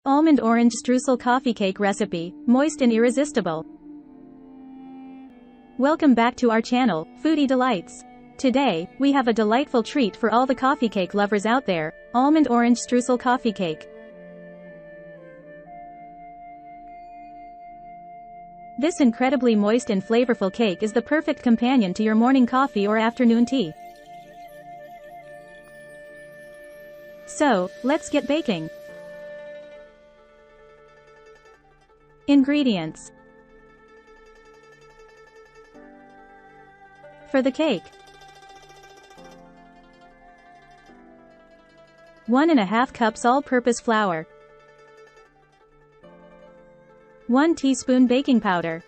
Almond orange streusel coffee cake recipe, moist and irresistible. Welcome back to our channel, Foodie Delights. Today, we have a delightful treat for all the coffee cake lovers out there, almond orange streusel coffee cake. This incredibly moist and flavorful cake is the perfect companion to your morning coffee or afternoon tea. So, let's get baking. Ingredients. For the cake: 1½ cups all-purpose flour, 1 teaspoon baking powder,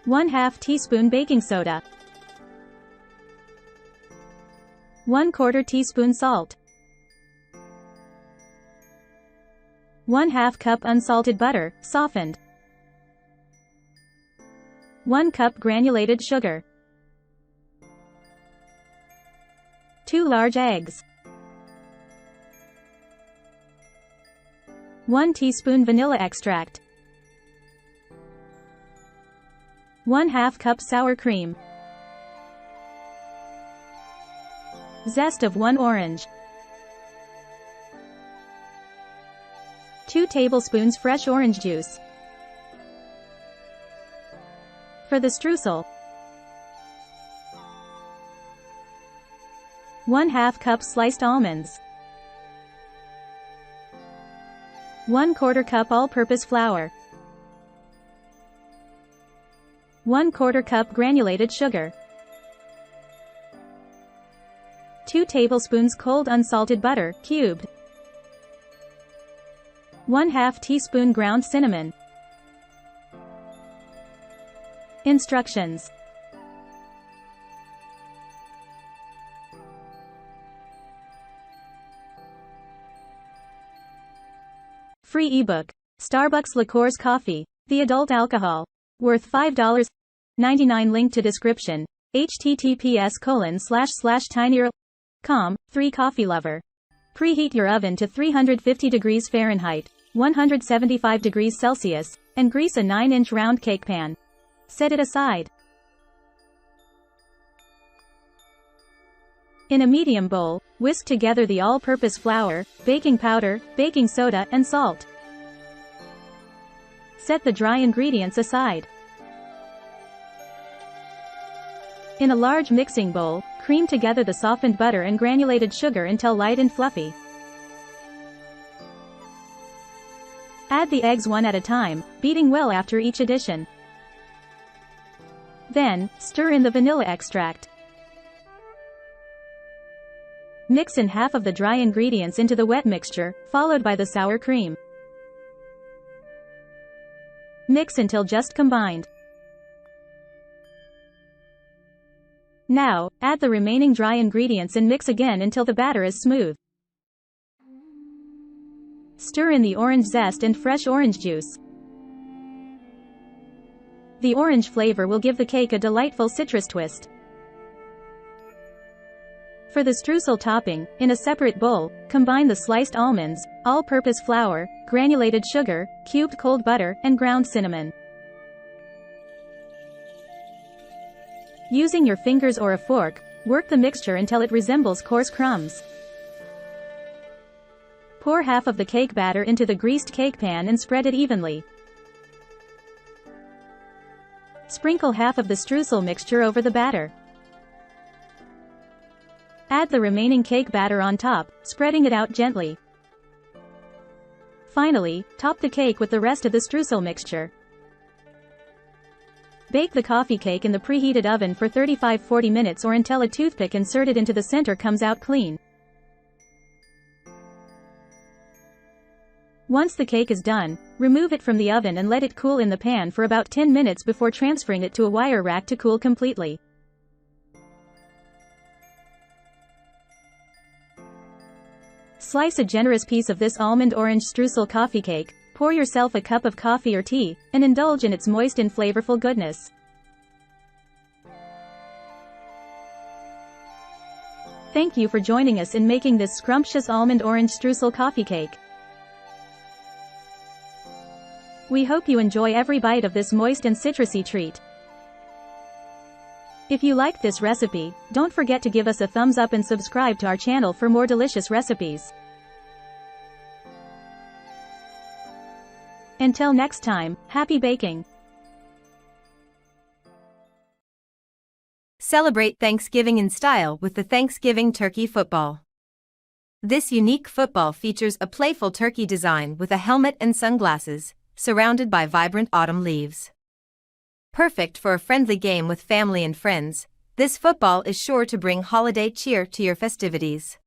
1/2 teaspoon baking soda, 1/4 teaspoon salt, 1/2 cup unsalted butter, softened, 1 cup granulated sugar, 2 large eggs, 1 teaspoon vanilla extract, 1/2 cup sour cream, zest of 1 orange, 2 tablespoons fresh orange juice. For the streusel: 1/2 cup sliced almonds, 1/4 cup all-purpose flour, 1/4 cup granulated sugar, 2 tablespoons cold unsalted butter, cubed, 1/2 teaspoon ground cinnamon. Instructions. Free ebook. Starbucks Liqueurs Coffee, the adult alcohol, worth $5.99. Link to description. https://tinyurl.com. 3 Coffee Lover. Preheat your oven to 350 degrees Fahrenheit, 175 degrees Celsius, and grease a 9-inch round cake pan. Set it aside. In a medium bowl, whisk together the all-purpose flour, baking powder, baking soda, and salt. Set the dry ingredients aside. In a large mixing bowl, cream together the softened butter and granulated sugar until light and fluffy. Add the eggs one at a time, beating well after each addition. Then, stir in the vanilla extract. Mix in half of the dry ingredients into the wet mixture, followed by the sour cream. Mix until just combined. Now, add the remaining dry ingredients and mix again until the batter is smooth. Stir in the orange zest and fresh orange juice. The orange flavor will give the cake a delightful citrus twist. For the streusel topping, in a separate bowl, combine the sliced almonds, all-purpose flour, granulated sugar, cubed cold butter, and ground cinnamon. Using your fingers or a fork, work the mixture until it resembles coarse crumbs. Pour half of the cake batter into the greased cake pan and spread it evenly. Sprinkle half of the streusel mixture over the batter. Add the remaining cake batter on top, spreading it out gently. Finally, top the cake with the rest of the streusel mixture. Bake the coffee cake in the preheated oven for 35–40 minutes or until a toothpick inserted into the center comes out clean. Once the cake is done, remove it from the oven and let it cool in the pan for about 10 minutes before transferring it to a wire rack to cool completely. Slice a generous piece of this almond orange streusel coffee cake, pour yourself a cup of coffee or tea, and indulge in its moist and flavorful goodness. Thank you for joining us in making this scrumptious almond orange streusel coffee cake. We hope you enjoy every bite of this moist and citrusy treat. If you liked this recipe, don't forget to give us a thumbs up and subscribe to our channel for more delicious recipes. Until next time, happy baking! Celebrate Thanksgiving in style with the Thanksgiving Turkey Football. This unique football features a playful turkey design with a helmet and sunglasses, surrounded by vibrant autumn leaves. Perfect for a friendly game with family and friends, this football is sure to bring holiday cheer to your festivities.